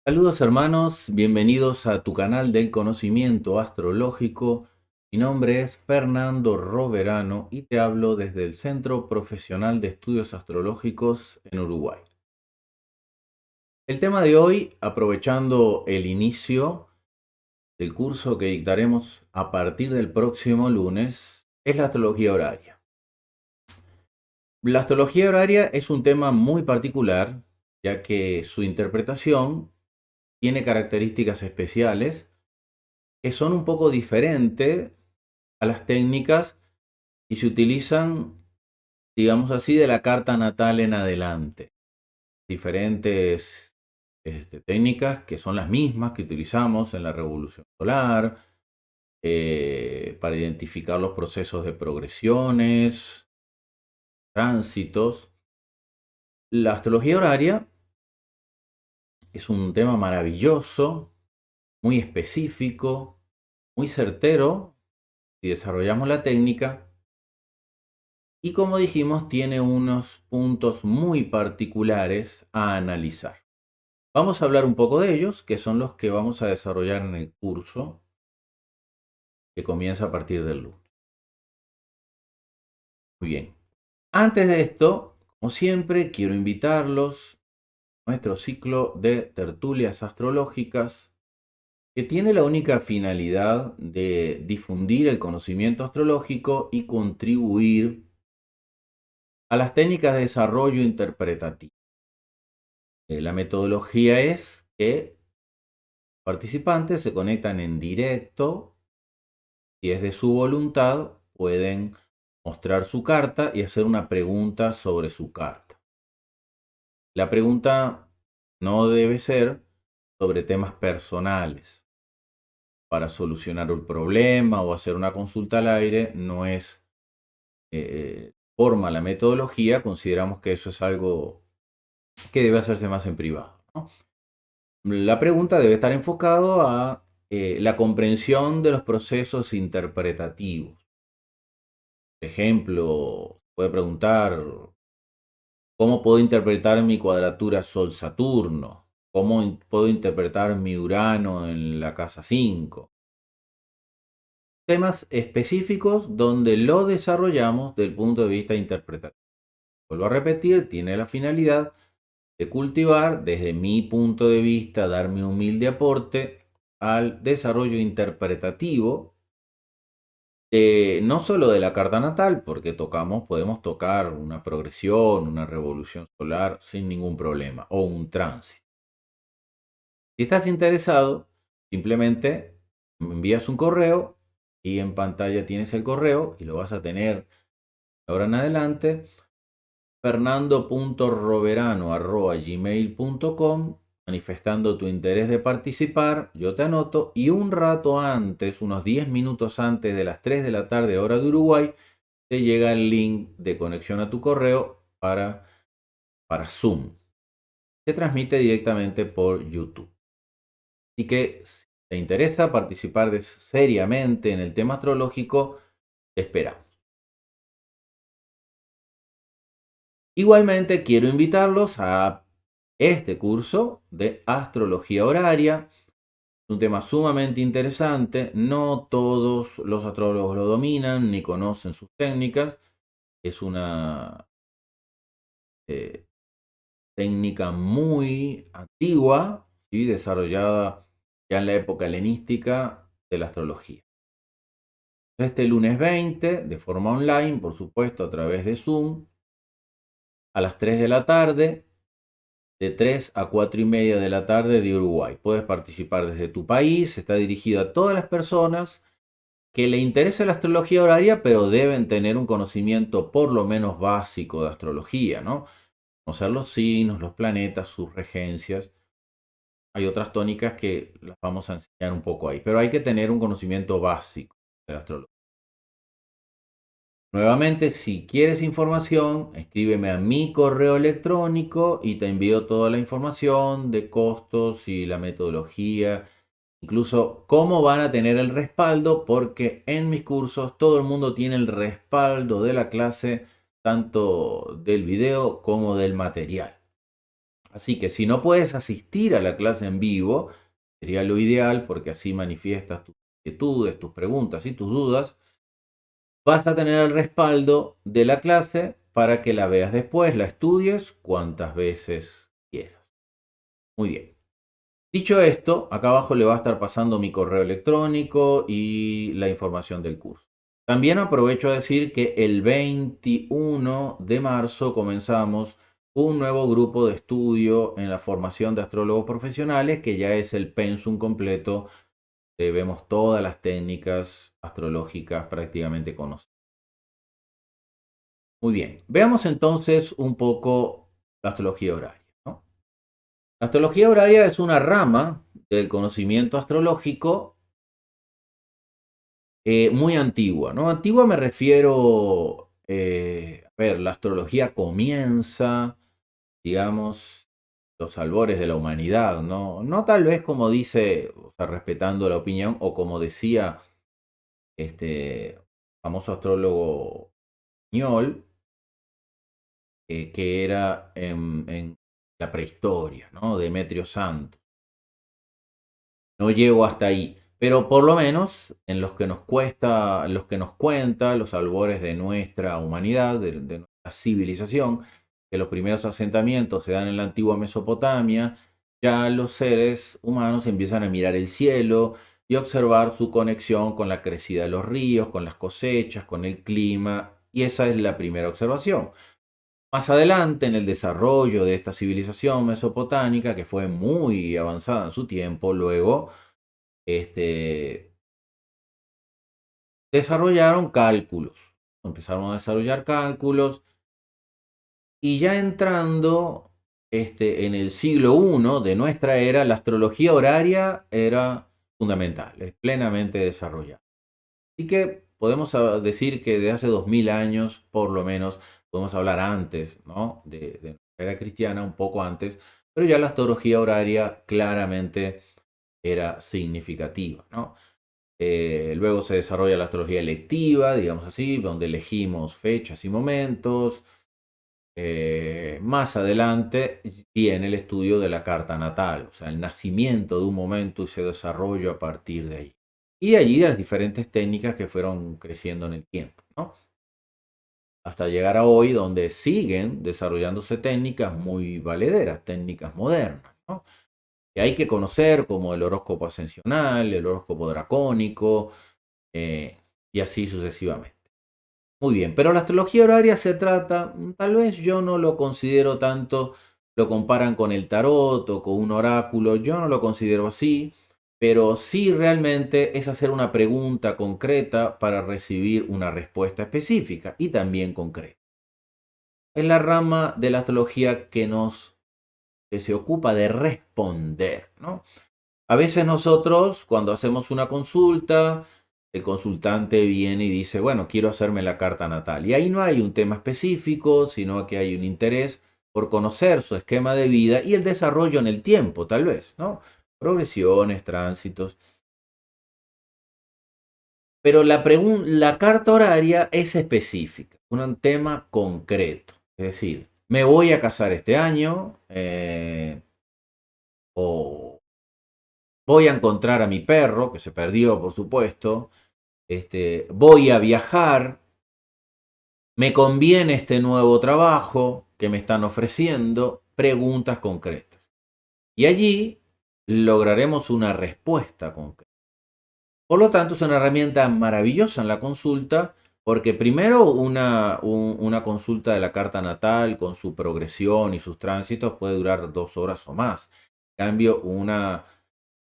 Saludos hermanos, bienvenidos a tu canal del conocimiento astrológico. Mi nombre es Fernando Roverano y te hablo desde el Centro Profesional de Estudios Astrológicos en Uruguay. El tema de hoy, aprovechando el inicio del curso que dictaremos a partir del próximo lunes, es la astrología horaria. La astrología horaria es un tema muy particular, ya que su interpretación tiene características especiales que son un poco diferentes a las técnicas y se utilizan, digamos así, de la carta natal en adelante. Diferentes técnicas que son las mismas que utilizamos en la revolución solar, para identificar los procesos de progresiones, tránsitos. La astrología horaria es un tema maravilloso, muy específico, muy certero si desarrollamos la técnica. Y como dijimos, tiene unos puntos muy particulares a analizar. Vamos a hablar un poco de ellos, que son los que vamos a desarrollar en el curso que comienza a partir del lunes. Muy bien. Antes de esto, como siempre, quiero invitarlos a nuestro ciclo de tertulias astrológicas que tiene la única finalidad de difundir el conocimiento astrológico y contribuir a las técnicas de desarrollo interpretativo. La metodología es que participantes se conectan en directo. Si es de su voluntad, pueden mostrar su carta y hacer una pregunta sobre su carta. La pregunta no debe ser sobre temas personales. Para solucionar un problema o hacer una consulta al aire no es forma la metodología. Consideramos que eso es algo que debe hacerse más en privado, ¿no? La pregunta debe estar enfocado a la comprensión de los procesos interpretativos. Por ejemplo, puede preguntar, ¿cómo puedo interpretar mi cuadratura Sol-Saturno? ¿Cómo puedo interpretar mi Urano en la casa 5? Temas específicos donde lo desarrollamos desde el punto de vista interpretativo. Vuelvo a repetir, tiene la finalidad de cultivar, desde mi punto de vista, dar mi humilde aporte al desarrollo interpretativo, no solo de la carta natal, porque podemos tocar una progresión, una revolución solar sin ningún problema, o un tránsito. Si estás interesado, simplemente me envías un correo y en pantalla tienes el correo y lo vas a tener de ahora en adelante. fernando.roverano@gmail.com, manifestando tu interés de participar. Yo te anoto y un rato antes, unos 10 minutos antes de las 3 de la tarde hora de Uruguay, te llega el link de conexión a tu correo para Zoom. Se transmite directamente por YouTube. Así que si te interesa participar seriamente en el tema astrológico, te esperamos. Igualmente quiero invitarlos a este curso de astrología horaria. Es un tema sumamente interesante. No todos los astrólogos lo dominan ni conocen sus técnicas. Es una técnica muy antigua, ¿sí? Desarrollada ya en la época helenística de la astrología. Este lunes 20, de forma online, por supuesto, a través de Zoom, a las 3 de la tarde, de 3 a 4 y media de la tarde de Uruguay. Puedes participar desde tu país. Está dirigido a todas las personas que le interesa la astrología horaria, pero deben tener un conocimiento por lo menos básico de astrología, ¿no? Conocer los signos, los planetas, sus regencias. Hay otras tónicas que las vamos a enseñar un poco ahí, pero hay que tener un conocimiento básico de la astrología. Nuevamente, si quieres información, escríbeme a mi correo electrónico y te envío toda la información de costos y la metodología, incluso cómo van a tener el respaldo, porque en mis cursos todo el mundo tiene el respaldo de la clase, tanto del video como del material. Así que si no puedes asistir a la clase en vivo, sería lo ideal porque así manifiestas tus inquietudes, tus preguntas y tus dudas, vas a tener el respaldo de la clase para que la veas después, la estudies cuantas veces quieras. Muy bien. Dicho esto, acá abajo le va a estar pasando mi correo electrónico y la información del curso. También aprovecho a decir que el 21 de marzo comenzamos un nuevo grupo de estudio en la formación de astrólogos profesionales, que ya es el pensum completo. Vemos todas las técnicas astrológicas prácticamente conocidas. Muy bien, veamos entonces un poco la astrología horaria, ¿no? La astrología horaria es una rama del conocimiento astrológico muy antigua, ¿no? Antigua me refiero, a ver, la astrología comienza, digamos, los albores de la humanidad, ¿no? No tal vez como dice, o sea, respetando la opinión, o como decía este famoso astrólogo español, que era en la prehistoria, ¿no? Demetrio Santos. No llego hasta ahí, pero por lo menos en los que nos cuesta, los que nos cuenta los albores de nuestra humanidad, de nuestra civilización, que los primeros asentamientos se dan en la antigua Mesopotamia, ya los seres humanos empiezan a mirar el cielo y observar su conexión con la crecida de los ríos, con las cosechas, con el clima, y esa es la primera observación. Más adelante, en el desarrollo de esta civilización mesopotámica, que fue muy avanzada en su tiempo, luego este, desarrollaron cálculos. Empezaron a desarrollar cálculos y ya entrando en el siglo I de nuestra era, la astrología horaria era fundamental, es plenamente desarrollada. Así que podemos decir que de hace 2000 años, por lo menos, podemos hablar antes, ¿no? De la era cristiana, un poco antes, pero ya la astrología horaria claramente era significativa, ¿no? Luego se desarrolla la astrología electiva, digamos así, donde elegimos fechas y momentos. Más adelante viene el estudio de la carta natal, o sea, el nacimiento de un momento y su desarrollo a partir de ahí. Y de allí las diferentes técnicas que fueron creciendo en el tiempo, ¿no? Hasta llegar a hoy, donde siguen desarrollándose técnicas muy valederas, técnicas modernas, ¿no? Que hay que conocer, como el horóscopo ascensional, el horóscopo dracónico, y así sucesivamente. Muy bien, pero la astrología horaria se trata, tal vez yo no lo considero tanto, lo comparan con el tarot o con un oráculo, yo no lo considero así, pero sí realmente es hacer una pregunta concreta para recibir una respuesta específica y también concreta. Es la rama de la astrología que se ocupa de responder, ¿no? A veces nosotros, cuando hacemos una consulta, el consultante viene y dice, bueno, quiero hacerme la carta natal. Y ahí no hay un tema específico, sino que hay un interés por conocer su esquema de vida y el desarrollo en el tiempo, tal vez, ¿no? Progresiones, tránsitos. Pero la carta horaria es específica, un tema concreto. Es decir, me voy a casar este año, o voy a encontrar a mi perro, que se perdió, por supuesto. Voy a viajar, me conviene este nuevo trabajo que me están ofreciendo, preguntas concretas. Y allí lograremos una respuesta concreta. Por lo tanto, es una herramienta maravillosa en la consulta, porque primero una consulta de la carta natal con su progresión y sus tránsitos puede durar 2 horas o más. En cambio,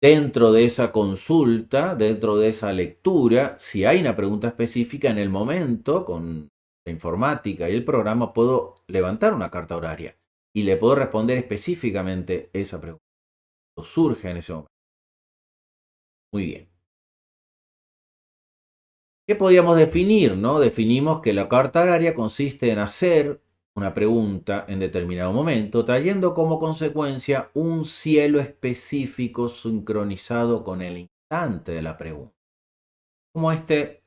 dentro de esa consulta, dentro de esa lectura, si hay una pregunta específica en el momento, con la informática y el programa, puedo levantar una carta horaria y le puedo responder específicamente esa pregunta. Surge en ese momento. Muy bien. ¿Qué podíamos definir? ¿No? Definimos que la carta horaria consiste en hacer una pregunta en determinado momento, trayendo como consecuencia un cielo específico sincronizado con el instante de la pregunta. Como este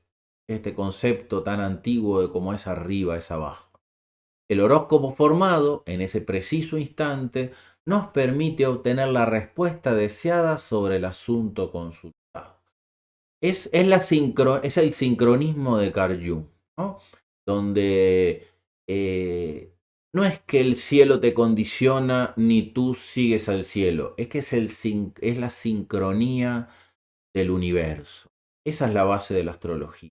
concepto tan antiguo de cómo es arriba, es abajo. El horóscopo formado en ese preciso instante nos permite obtener la respuesta deseada sobre el asunto consultado. Es el sincronismo de Carl Jung, ¿no? Donde no es que el cielo te condiciona ni tú sigues al cielo, es que es la sincronía del universo. Esa es la base de la astrología.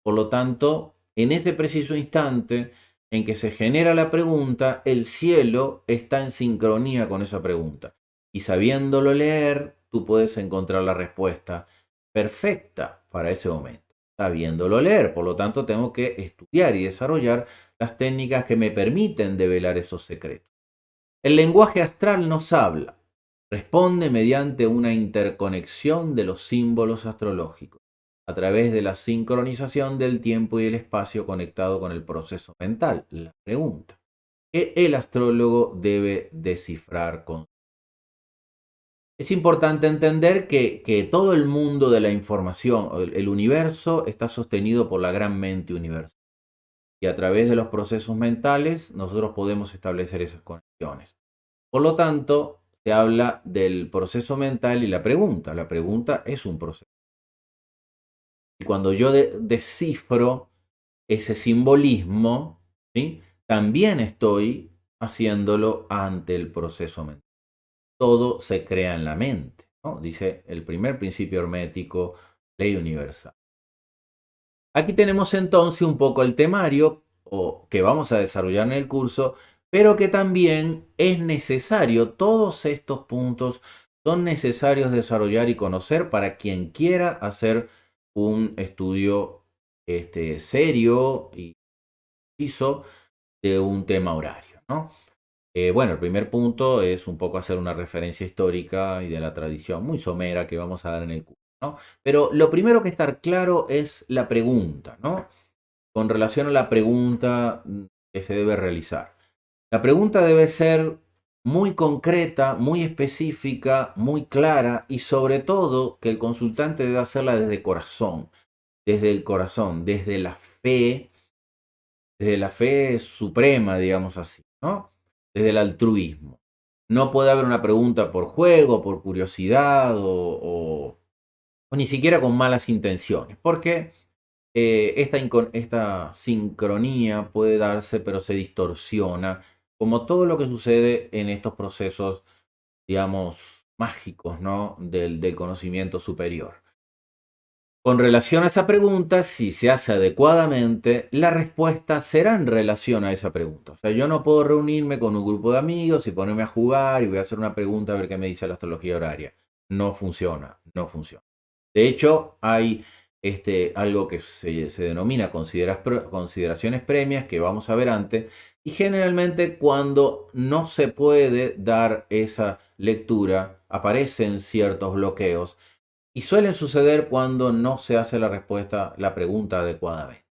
Por lo tanto, en ese preciso instante en que se genera la pregunta, el cielo está en sincronía con esa pregunta. Y sabiéndolo leer, tú puedes encontrar la respuesta perfecta para ese momento. Sabiéndolo leer, por lo tanto, tengo que estudiar y desarrollar las técnicas que me permiten develar esos secretos. El lenguaje astral nos habla, responde mediante una interconexión de los símbolos astrológicos, a través de la sincronización del tiempo y el espacio conectado con el proceso mental, la pregunta, que el astrólogo debe descifrar con. Es importante entender que todo el mundo de la información, el universo, está sostenido por la gran mente universal. Y a través de los procesos mentales nosotros podemos establecer esas conexiones. Por lo tanto, se habla del proceso mental y la pregunta. La pregunta es un proceso. Y cuando yo descifro ese simbolismo, ¿sí? También estoy haciéndolo ante el proceso mental. Todo se crea en la mente, ¿no? Dice el primer principio hermético, ley universal. Aquí tenemos entonces un poco el temario que vamos a desarrollar en el curso, pero que también es necesario, todos estos puntos son necesarios desarrollar y conocer para quien quiera hacer un estudio serio y preciso de un tema horario, ¿no? Bueno, el primer punto es un poco hacer una referencia histórica y de la tradición muy somera que vamos a dar en el curso, ¿no? Pero lo primero que estar claro es la pregunta, ¿no? Con relación a la pregunta que se debe realizar. La pregunta debe ser muy concreta, muy específica, muy clara y sobre todo que el consultante debe hacerla desde corazón, desde el corazón, desde la fe suprema, digamos así, ¿no? Desde el altruismo. No puede haber una pregunta por juego, por curiosidad o ni siquiera con malas intenciones, porque esta sincronía puede darse, pero se distorsiona, como todo lo que sucede en estos procesos, digamos, mágicos, ¿no? Del conocimiento superior. Con relación a esa pregunta, si se hace adecuadamente, la respuesta será en relación a esa pregunta. O sea, yo no puedo reunirme con un grupo de amigos y ponerme a jugar y voy a hacer una pregunta a ver qué me dice la astrología horaria. No funciona, no funciona. De hecho, hay algo que se denomina consideraciones premias, que vamos a ver antes, y generalmente cuando no se puede dar esa lectura, aparecen ciertos bloqueos y suelen suceder cuando no se hace la pregunta adecuadamente.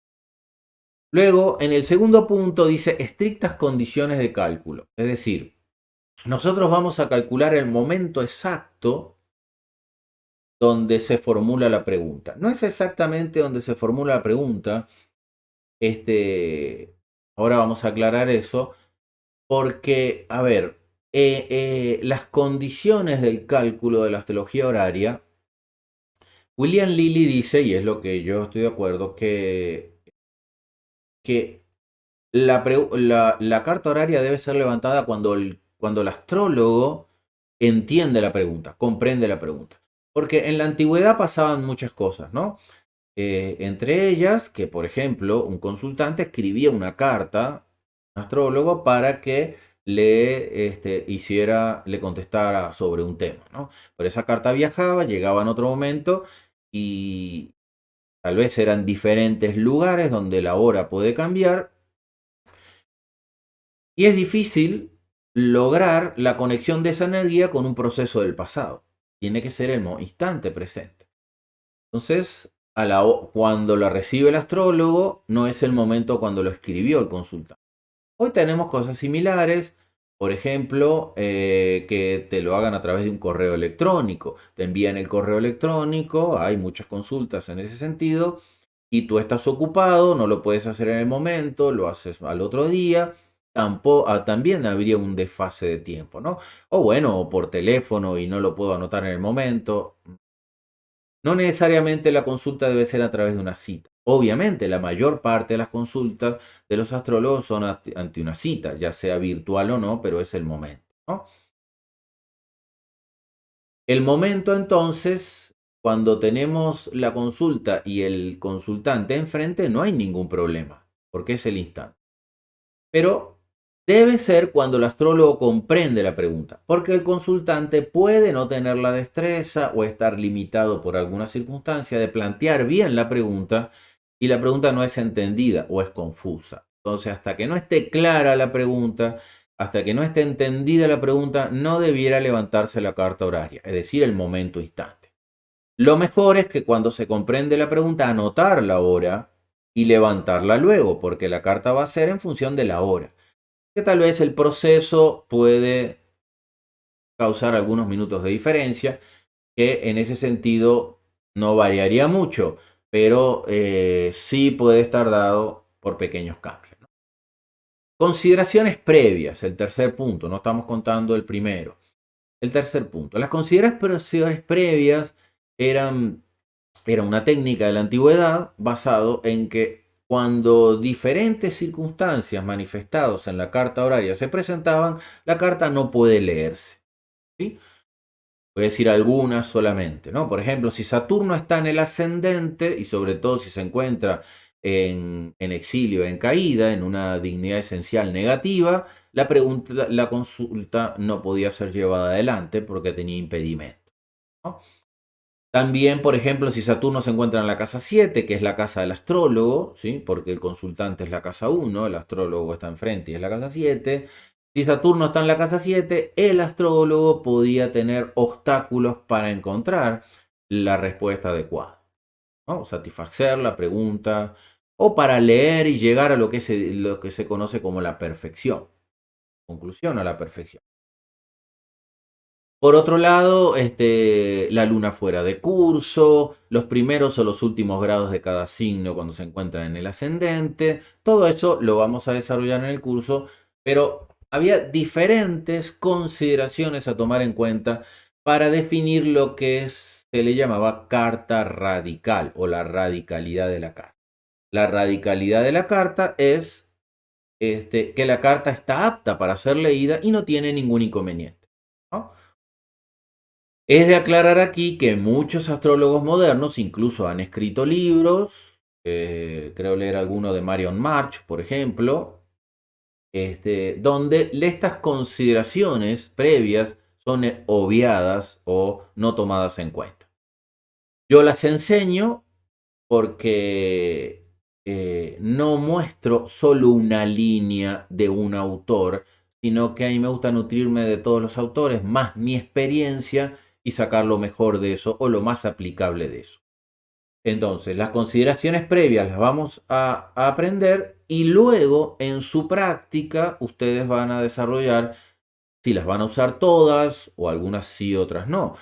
Luego, en el segundo punto dice estrictas condiciones de cálculo. Es decir, nosotros vamos a calcular el momento exacto donde se formula la pregunta. No es exactamente donde se formula la pregunta. Ahora vamos a aclarar eso. Porque, a ver, las condiciones del cálculo de la astrología horaria, William Lilly dice, y es lo que yo estoy de acuerdo, que la carta horaria debe ser levantada cuando el astrólogo entiende la pregunta, comprende la pregunta. Porque en la antigüedad pasaban muchas cosas, ¿no? Entre ellas, que por ejemplo, un consultante escribía una carta a un astrólogo para que le contestara sobre un tema, ¿no? Pero esa carta viajaba, llegaba en otro momento y tal vez eran diferentes lugares donde la hora puede cambiar y es difícil lograr la conexión de esa energía con un proceso del pasado. Tiene que ser el instante presente. Entonces, cuando la recibe el astrólogo, no es el momento cuando lo escribió el consultante. Hoy tenemos cosas similares, por ejemplo, que te lo hagan a través de un correo electrónico. Te envían el correo electrónico, hay muchas consultas en ese sentido, y tú estás ocupado, no lo puedes hacer en el momento, lo haces al otro día. también habría un desfase de tiempo, ¿no? O bueno, o por teléfono y no lo puedo anotar en el momento. No necesariamente la consulta debe ser a través de una cita. Obviamente, la mayor parte de las consultas de los astrólogos son ante una cita, ya sea virtual o no, pero es el momento, ¿no? El momento entonces, cuando tenemos la consulta y el consultante enfrente, no hay ningún problema, porque es el instante. Pero debe ser cuando el astrólogo comprende la pregunta, porque el consultante puede no tener la destreza o estar limitado por alguna circunstancia de plantear bien la pregunta y la pregunta no es entendida o es confusa. Entonces, hasta que no esté clara la pregunta, hasta que no esté entendida la pregunta, no debiera levantarse la carta horaria, es decir, el momento instante. Lo mejor es que cuando se comprende la pregunta, anotar la hora y levantarla luego, porque la carta va a ser en función de la hora. Que tal vez el proceso puede causar algunos minutos de diferencia, que en ese sentido no variaría mucho, pero sí puede estar dado por pequeños cambios, ¿no? Consideraciones previas, el tercer punto, no estamos contando el primero. El tercer punto, las consideraciones previas eran era una técnica de la antigüedad basado en que cuando diferentes circunstancias manifestadas en la carta horaria se presentaban, la carta no puede leerse, ¿sí? Voy a decir algunas solamente, ¿no? Por ejemplo, si Saturno está en el ascendente y sobre todo si se encuentra en exilio, en caída, en una dignidad esencial negativa, la consulta no podía ser llevada adelante porque tenía impedimento, ¿no? También, por ejemplo, si Saturno se encuentra en la casa 7, que es la casa del astrólogo, ¿sí? Porque el consultante es la casa 1, el astrólogo está enfrente y es la casa 7. Si Saturno está en la casa 7, el astrólogo podía tener obstáculos para encontrar la respuesta adecuada, ¿no? Satisfacer la pregunta o para leer y llegar a lo que se conoce como la perfección, conclusión a la perfección. Por otro lado, la luna fuera de curso, los primeros o los últimos grados de cada signo cuando se encuentran en el ascendente, todo eso lo vamos a desarrollar en el curso, pero había diferentes consideraciones a tomar en cuenta para definir lo que se le llamaba carta radical o la radicalidad de la carta. La radicalidad de la carta es que la carta está apta para ser leída y no tiene ningún inconveniente, ¿no? Es de aclarar aquí que muchos astrólogos modernos incluso han escrito libros, creo leer alguno de Marion March, por ejemplo, donde estas consideraciones previas son obviadas o no tomadas en cuenta. Yo las enseño porque no muestro solo una línea de un autor, sino que a mí me gusta nutrirme de todos los autores, más mi experiencia y sacar lo mejor de eso o lo más aplicable de eso. Entonces, las consideraciones previas las vamos a aprender y luego en su práctica ustedes van a desarrollar si las van a usar todas o algunas sí, otras no.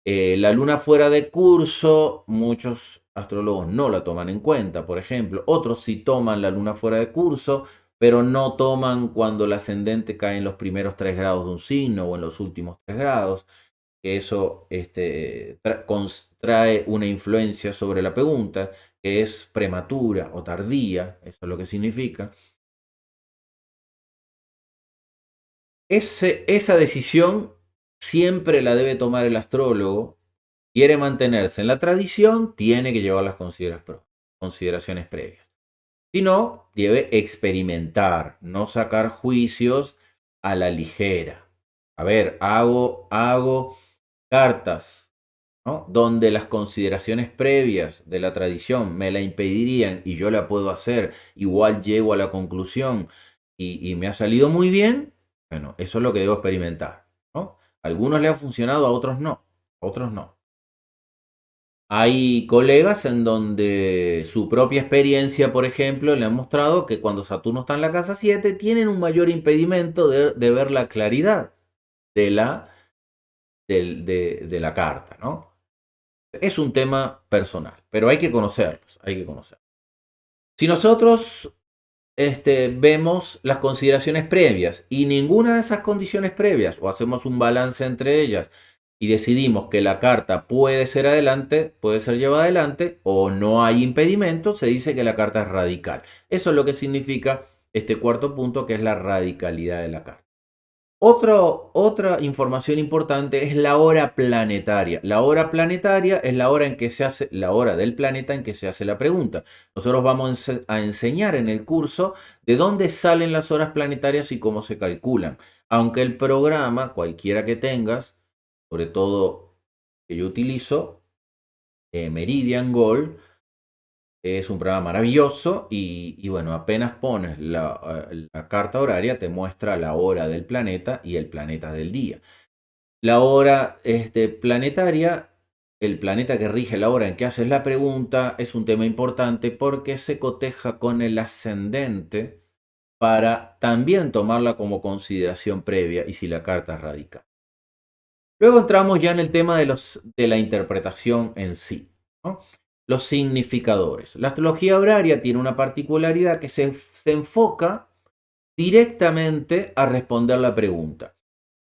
La luna fuera de curso, muchos astrólogos no la toman en cuenta, por ejemplo. Otros sí toman la luna fuera de curso, pero no toman cuando el ascendente cae en los primeros 3 grados de un signo o en los últimos 3 grados, que eso trae una influencia sobre la pregunta, que es prematura o tardía, eso es lo que significa. Esa decisión siempre la debe tomar el astrólogo. Quiere mantenerse en la tradición, tiene que llevar las consideraciones previas. Si no, debe experimentar, no sacar juicios a la ligera. A ver, hago cartas, ¿no? Donde las consideraciones previas de la tradición me la impedirían y yo la puedo hacer, igual llego a la conclusión y me ha salido muy bien. Bueno, eso es lo que debo experimentar, ¿no? A algunos le ha funcionado, a otros no. A otros no. Hay colegas en donde su propia experiencia, por ejemplo, le han mostrado que cuando Saturno está en la casa 7 tienen un mayor impedimento de ver la claridad de de la carta, ¿no? Es un tema personal, pero hay que conocerlos, hay que conocerlos. Si nosotros vemos las consideraciones previas y ninguna de esas condiciones previas, o hacemos un balance entre ellas y decidimos que la carta puede ser llevada adelante o no hay impedimento, se dice que la carta es radical. Eso es lo que significa este cuarto punto, que es la radicalidad de la carta. Otra información importante es la hora planetaria. La hora planetaria es la hora en que se hace, la hora del planeta en que se hace la pregunta. Nosotros vamos a enseñar en el curso de dónde salen las horas planetarias y cómo se calculan. Aunque el programa, cualquiera que tengas, sobre todo que yo utilizo, Meridian Gold, es un programa maravilloso y bueno, apenas pones la carta horaria, te muestra la hora del planeta y el planeta del día. La hora planetaria, el planeta que rige la hora en que haces la pregunta, es un tema importante porque se coteja con el ascendente para también tomarla como consideración previa y si la carta es radical. Luego entramos ya en el tema de la interpretación en sí, ¿no? Los significadores. La astrología horaria tiene una particularidad que se enfoca directamente a responder la pregunta.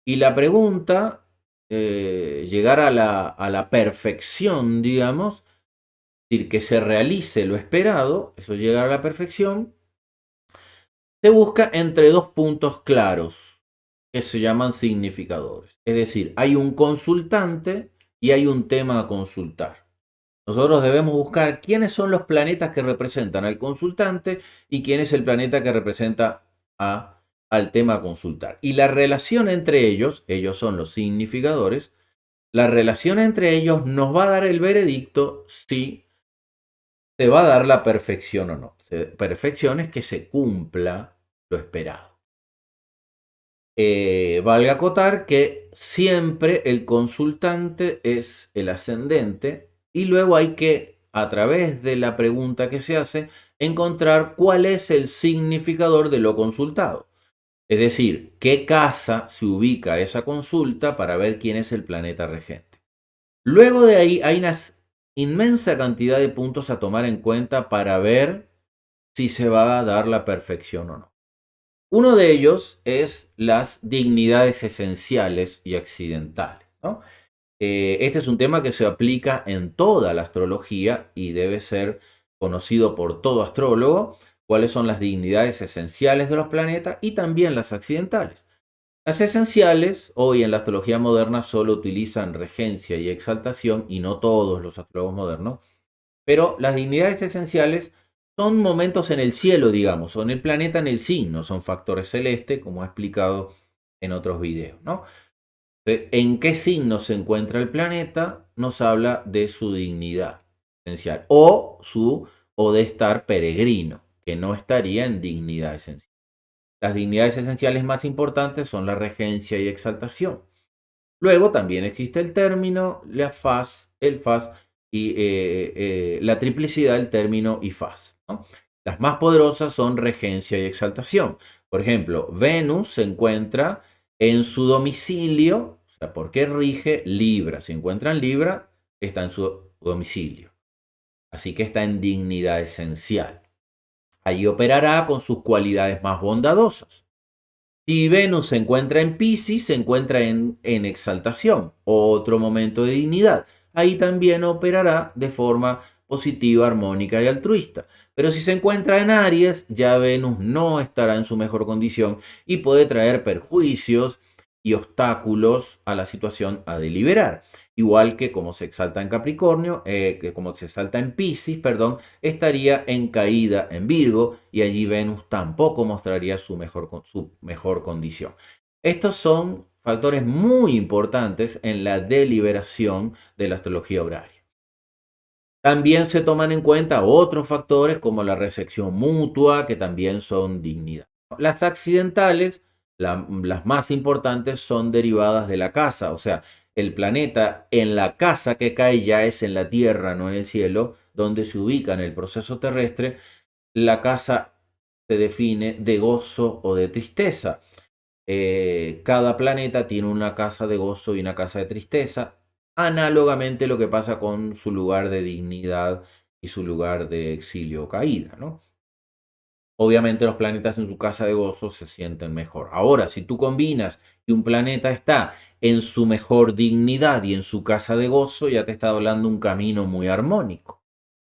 Y la pregunta, llegar a la perfección, digamos, es decir, que se realice lo esperado, eso llegar a la perfección, se busca entre dos puntos claros que se llaman significadores. Es decir, hay un consultante y hay un tema a consultar. Nosotros debemos buscar quiénes son los planetas que representan al consultante y quién es el planeta que representa al tema a consultar. Y la relación entre ellos son los significadores, la relación entre ellos nos va a dar el veredicto si se va a dar la perfección o no. Perfección es que se cumpla lo esperado. Valga acotar que siempre el consultante es el ascendente y luego hay que, a través de la pregunta que se hace, encontrar cuál es el significador de lo consultado. Es decir, qué casa se ubica esa consulta para ver quién es el planeta regente. Luego de ahí hay una inmensa cantidad de puntos a tomar en cuenta para ver si se va a dar la perfección o no. Uno de ellos es las dignidades esenciales y accidentales, ¿no? Este es un tema que se aplica en toda la astrología y debe ser conocido por todo astrólogo, cuáles son las dignidades esenciales de los planetas y también las accidentales. Las esenciales, hoy en la astrología moderna, solo utilizan regencia y exaltación, y no todos los astrólogos modernos, pero las dignidades esenciales son momentos en el cielo, digamos, o en el planeta, en el signo, son factores celestes, como he explicado en otros videos, ¿no? En qué signo se encuentra el planeta nos habla de su dignidad esencial o de estar peregrino, que no estaría en dignidad esencial. Las dignidades esenciales más importantes son la regencia y exaltación. Luego también existe el término, el faz y la triplicidad del término y faz, ¿no? Las más poderosas son regencia y exaltación. Por ejemplo, Venus se encuentra en su domicilio, o sea, porque rige Libra. Se encuentra en Libra, está en su domicilio. Así que está en dignidad esencial. Allí operará con sus cualidades más bondadosas. Si Venus se encuentra en Piscis, se encuentra en exaltación, otro momento de dignidad. Ahí también operará de forma positiva, armónica y altruista. Pero si se encuentra en Aries, ya Venus no estará en su mejor condición y puede traer perjuicios y obstáculos a la situación a deliberar. Igual que como se exalta en Capricornio, que como se exalta en Piscis, perdón, estaría en caída en Virgo y allí Venus tampoco mostraría su mejor condición. Estos son factores muy importantes en la deliberación de la astrología horaria. También se toman en cuenta otros factores como la recepción mutua, que también son dignidad. Las accidentales, las más importantes, son derivadas de la casa, o sea, el planeta en la casa que cae ya es en la Tierra, no en el cielo, donde se ubica en el proceso terrestre. La casa se define de gozo o de tristeza. Cada planeta tiene una casa de gozo y una casa de tristeza, análogamente lo que pasa con su lugar de dignidad y su lugar de exilio o caída, ¿no? obviamente los planetas en su casa de gozo se sienten mejor. Ahora, si tú combinas que un planeta está en su mejor dignidad y en su casa de gozo, ya te está hablando un camino muy armónico.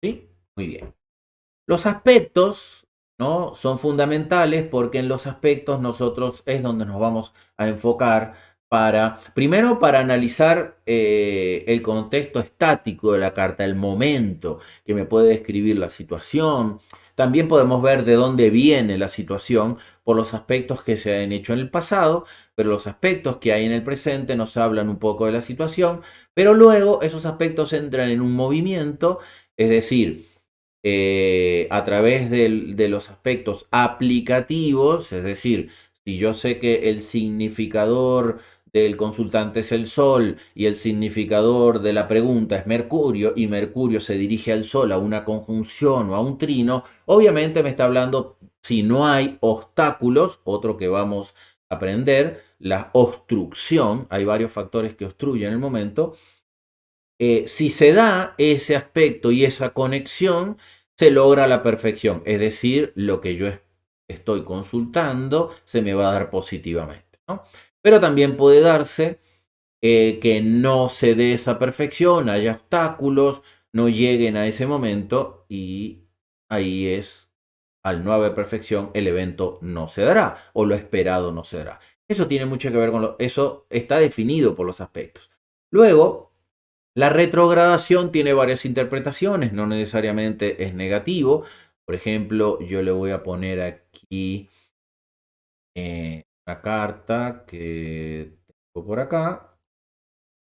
¿Sí? Muy bien. Los aspectos, ¿no?, son fundamentales porque en los aspectos nosotros es donde nos vamos a enfocar primero para analizar el contexto estático de la carta, el momento que me puede describir la situación. También podemos ver de dónde viene la situación por los aspectos que se han hecho en el pasado, pero los aspectos que hay en el presente nos hablan un poco de la situación, pero luego esos aspectos entran en un movimiento, es decir, a través de los aspectos aplicativos, es decir, si yo sé que el significador del consultante es el Sol y el significador de la pregunta es Mercurio y Mercurio se dirige al Sol a una conjunción o a un trino, obviamente me está hablando, si no hay obstáculos, otro que vamos a aprender, la obstrucción, hay varios factores que obstruyen el momento. Si se da ese aspecto y esa conexión, se logra la perfección. Es decir, lo que yo estoy consultando se me va a dar positivamente, ¿no? Pero también puede darse que no se dé esa perfección, haya obstáculos, no lleguen a ese momento y ahí es, al no haber perfección, el evento no se dará o lo esperado no se dará. Eso tiene mucho que ver con eso está definido por los aspectos. Luego, la retrogradación tiene varias interpretaciones, no necesariamente es negativo. Por ejemplo, yo le voy a poner aquí una carta que tengo por acá.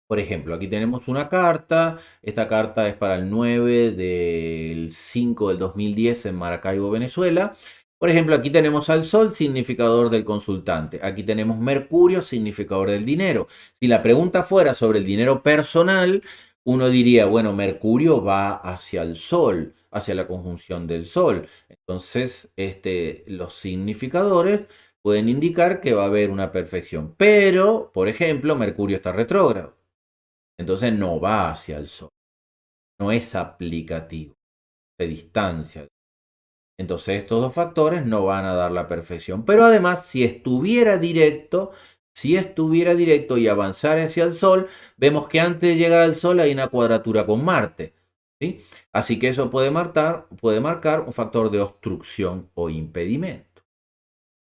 Por ejemplo, aquí tenemos una carta. Esta carta es para el 9 del 5 del 2010 en Maracaibo, Venezuela. Por ejemplo, aquí tenemos al Sol, significador del consultante. Aquí tenemos Mercurio, significador del dinero. Si la pregunta fuera sobre el dinero personal, uno diría, bueno, Mercurio va hacia el Sol, hacia la conjunción del Sol. Entonces, los significadores pueden indicar que va a haber una perfección. Pero, por ejemplo, Mercurio está retrógrado. Entonces no va hacia el Sol. No es aplicativo. Se distancia. Entonces estos dos factores no van a dar la perfección. Pero además, si estuviera directo y avanzar hacia el Sol, vemos que antes de llegar al Sol hay una cuadratura con Marte. ¿Sí? Así que eso puede marcar un factor de obstrucción o impedimento.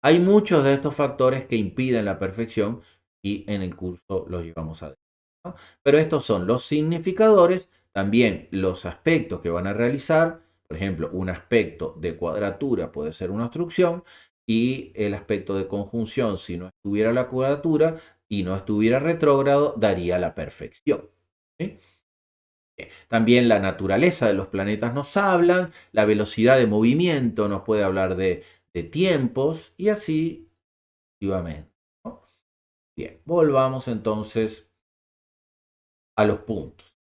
Hay muchos de estos factores que impiden la perfección y en el curso los llevamos a ver, ¿no? Pero estos son los significadores, también los aspectos que van a realizar. Por ejemplo, un aspecto de cuadratura puede ser una obstrucción y el aspecto de conjunción, si no estuviera la cuadratura y no estuviera retrógrado, daría la perfección. ¿Sí? También la naturaleza de los planetas nos hablan, la velocidad de movimiento nos puede hablar de tiempos y así sucesivamente, ¿no? Bien, volvamos entonces a los puntos.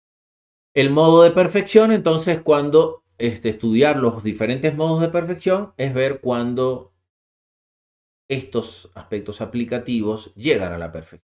El modo de perfección, entonces, cuando estudiar los diferentes modos de perfección es ver cuándo estos aspectos aplicativos llegan a la perfección.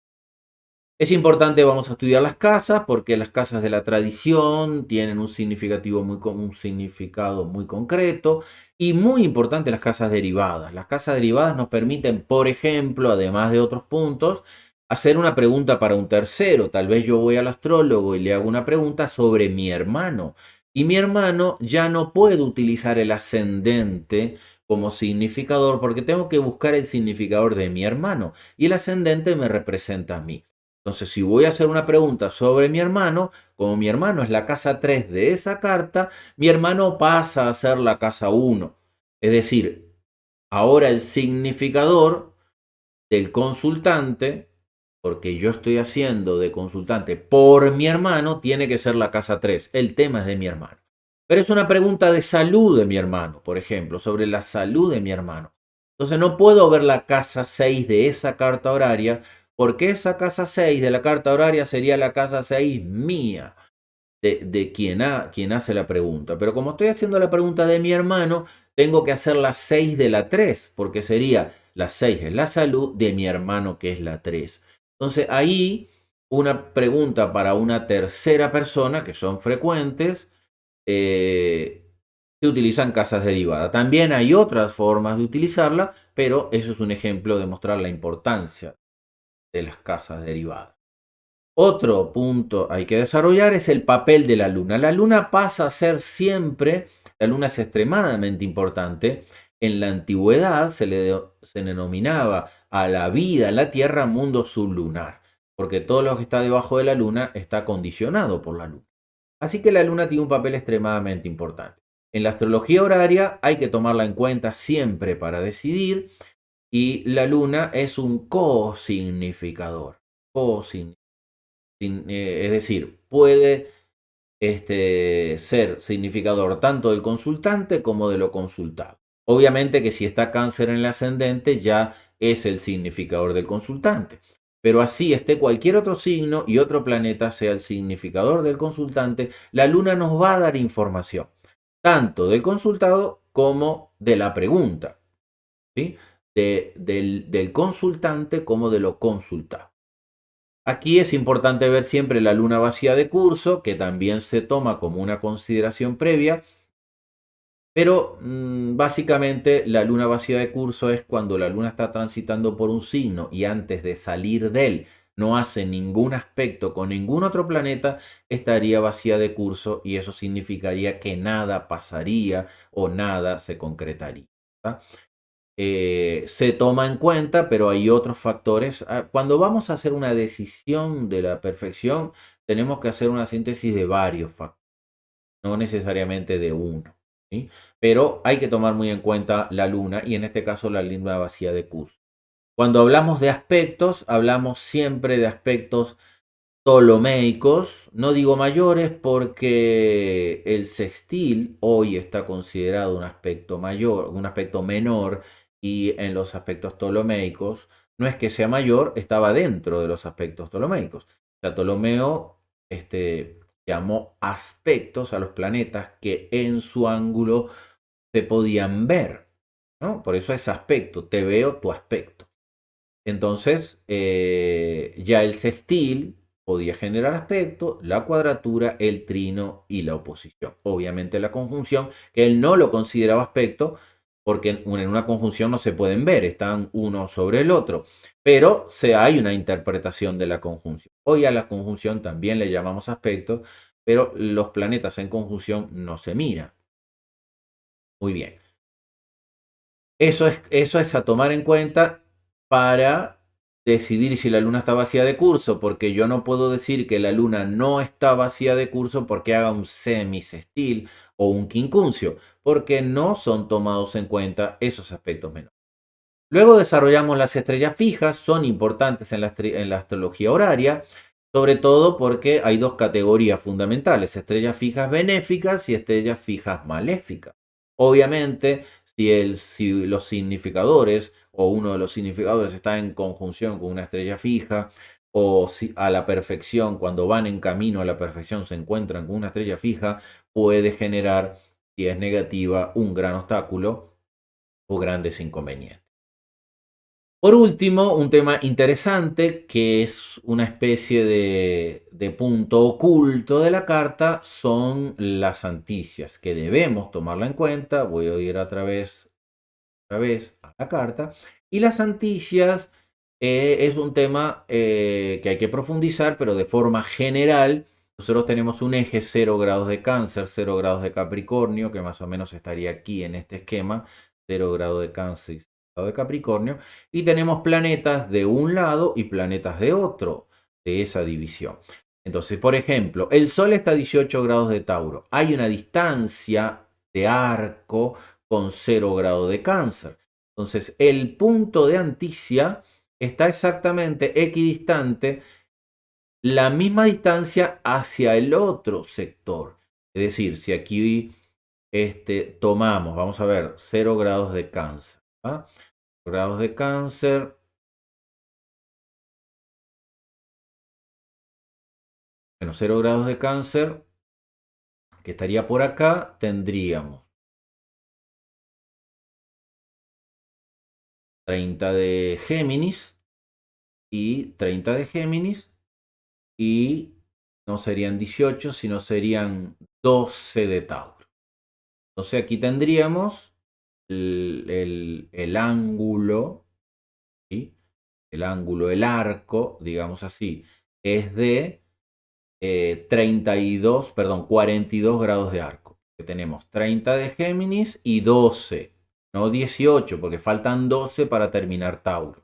Es importante, vamos a estudiar las casas, porque las casas de la tradición tienen un significado muy concreto, y muy importante las casas derivadas. Las casas derivadas nos permiten, por ejemplo, además de otros puntos, hacer una pregunta para un tercero. Tal vez yo voy al astrólogo y le hago una pregunta sobre mi hermano, y mi hermano ya no puede utilizar el ascendente como significador, porque tengo que buscar el significador de mi hermano, y el ascendente me representa a mí. Entonces, si voy a hacer una pregunta sobre mi hermano, como mi hermano es la casa 3 de esa carta, mi hermano pasa a ser la casa 1. Es decir, ahora el significador del consultante, porque yo estoy haciendo de consultante por mi hermano, tiene que ser la casa 3. El tema es de mi hermano. Pero es una pregunta de salud de mi hermano, por ejemplo, sobre la salud de mi hermano. Entonces no puedo ver la casa 6 de esa carta horaria, porque esa casa 6 de la carta horaria sería la casa 6 mía, de quien hace la pregunta. Pero como estoy haciendo la pregunta de mi hermano, tengo que hacer la 6 de la 3, porque sería la 6 es la salud de mi hermano, que es la 3. Entonces ahí una pregunta para una tercera persona, que son frecuentes, se utilizan casas derivadas. También hay otras formas de utilizarla, pero eso es un ejemplo de mostrar la importancia de las casas derivadas. Otro punto hay que desarrollar es el papel de la luna. La luna pasa a ser siempre, la luna es extremadamente importante. En la antigüedad se denominaba a la vida en la Tierra mundo sublunar, porque todo lo que está debajo de la luna está condicionado por la luna. Así que la luna tiene un papel extremadamente importante. En la astrología horaria hay que tomarla en cuenta siempre para decidir, y la luna es un cosignificador. Es decir, puede ser significador tanto del consultante como de lo consultado. Obviamente que si está Cáncer en el ascendente ya es el significador del consultante. Pero así esté cualquier otro signo y otro planeta sea el significador del consultante, la luna nos va a dar información, tanto del consultado como de la pregunta, ¿sí? Del consultante como de lo consultado. Aquí es importante ver siempre la luna vacía de curso, que también se toma como una consideración previa, pero básicamente la luna vacía de curso es cuando la luna está transitando por un signo y antes de salir de él no hace ningún aspecto con ningún otro planeta, estaría vacía de curso y eso significaría que nada pasaría o nada se concretaría. ¿Tá? Se toma en cuenta, pero hay otros factores. Cuando vamos a hacer una decisión de la perfección, tenemos que hacer una síntesis de varios factores, no necesariamente de uno, ¿sí? Pero hay que tomar muy en cuenta la luna y en este caso la luna vacía de curso. Cuando hablamos de aspectos, hablamos siempre de aspectos ptolomeicos, no digo mayores porque el sextil hoy está considerado un aspecto mayor, un aspecto menor, y en los aspectos ptolomeicos no es que sea mayor, estaba dentro de los aspectos ptolomeicos. O sea, Ptolomeo llamó aspectos a los planetas que en su ángulo se podían ver, ¿no? Por eso es aspecto, te veo tu aspecto. Entonces, ya el sextil podía generar aspecto, la cuadratura, el trino y la oposición. Obviamente la conjunción, que él no lo consideraba aspecto, porque en una conjunción no se pueden ver, están uno sobre el otro, pero hay una interpretación de la conjunción. Hoy a la conjunción también le llamamos aspecto, pero los planetas en conjunción no se miran. Muy bien. Eso es a tomar en cuenta para decidir si la luna está vacía de curso, porque yo no puedo decir que la luna no está vacía de curso porque haga un semisestil o un quincuncio, porque no son tomados en cuenta esos aspectos menores. Luego desarrollamos las estrellas fijas, son importantes en la astrología horaria, sobre todo porque hay dos categorías fundamentales: estrellas fijas benéficas y estrellas fijas maléficas. Obviamente, si los significadores o uno de los significadores está en conjunción con una estrella fija, o si a la perfección, cuando van en camino a la perfección, se encuentran con una estrella fija, puede generar, si es negativa, un gran obstáculo o grandes inconvenientes. Por último, un tema interesante que es una especie de punto oculto de la carta son las anticias, que debemos tomarla en cuenta. Voy a ir otra vez a la carta. Y las anticias es un tema que hay que profundizar, pero de forma general. Nosotros tenemos un eje 0 grados de Cáncer, 0 grados de Capricornio, que más o menos estaría aquí en este esquema: 0 grado de Cáncer y 0 grado de Capricornio. Y tenemos planetas de un lado y planetas de otro de esa división. Entonces, por ejemplo, el Sol está a 18 grados de Tauro. Hay una distancia de arco con 0 grado de Cáncer. Entonces, el punto de anticia está exactamente equidistante, la misma distancia hacia el otro sector. Es decir, si aquí tomamos, vamos a ver, 0 grados de Cáncer. ¿Va? Grados de Cáncer. Bueno, 0 grados de Cáncer, que estaría por acá, tendríamos 30 de Géminis y 30 de Géminis, y no serían 18, sino serían 12 de Tauro. Entonces aquí tendríamos el ángulo, ¿sí? El ángulo, el arco, digamos así, es de 42 grados de arco. Que tenemos 30 de Géminis y 12, no 18, porque faltan 12 para terminar Tauro.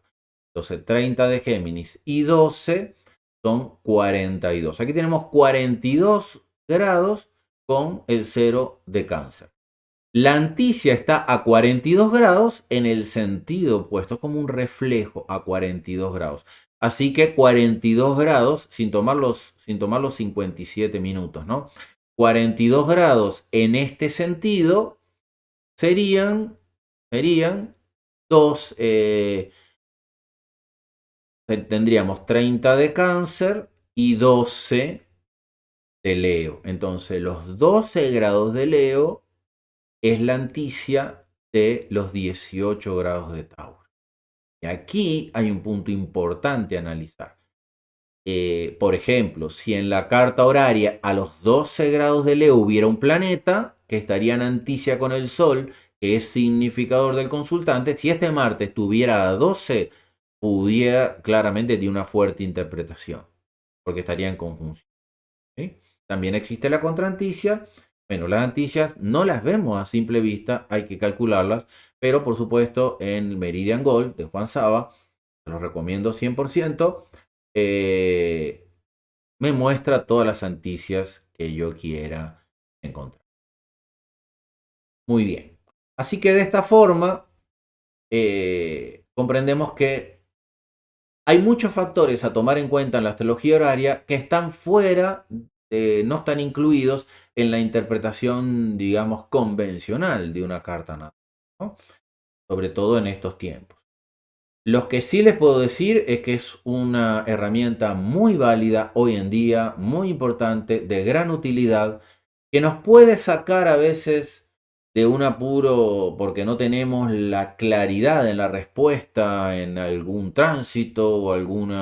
Entonces 30 de Géminis y 12 son 42. Aquí tenemos 42 grados con el 0 de Cáncer. La anticia está a 42 grados en el sentido opuesto, como un reflejo a 42 grados. Así que 42 grados, sin tomar los 57 minutos, ¿no? 42 grados en este sentido serían dos, tendríamos 30 de Cáncer y 12 de Leo. Entonces los 12 grados de Leo es la anticia de los 18 grados de Tauro. Y aquí hay un punto importante a analizar. Por ejemplo, si en la carta horaria a los 12 grados de Leo hubiera un planeta que estaría en anticia con el Sol, que es significador del consultante, si este Marte estuviera a 12, pudiera claramente tener una fuerte interpretación, porque estaría en conjunción. ¿Sí? También existe la contranticia. Bueno, las anticias no las vemos a simple vista, hay que calcularlas, pero por supuesto en Meridian Gold de Juan Saba, se los recomiendo 100%, me muestra todas las anticias que yo quiera encontrar. Muy bien. Así que de esta forma comprendemos que hay muchos factores a tomar en cuenta en la astrología horaria que están fuera, no están incluidos en la interpretación, digamos, convencional de una carta natal, ¿no? Sobre todo en estos tiempos. Lo que sí les puedo decir es que es una herramienta muy válida hoy en día, muy importante, de gran utilidad, que nos puede sacar a veces de un apuro porque no tenemos la claridad en la respuesta en algún tránsito o algún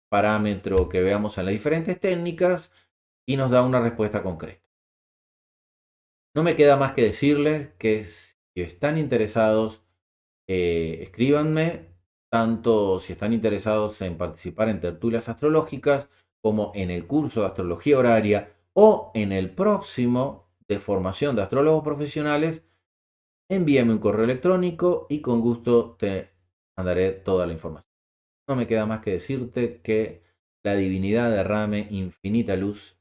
parámetro que veamos en las diferentes técnicas y nos da una respuesta concreta. No me queda más que decirles que si están interesados, escríbanme, tanto si están interesados en participar en tertulias astrológicas como en el curso de astrología horaria o en el próximo de formación de astrólogos profesionales. Envíame un correo electrónico y con gusto te mandaré toda la información. No me queda más que decirte que la divinidad derrame infinita luz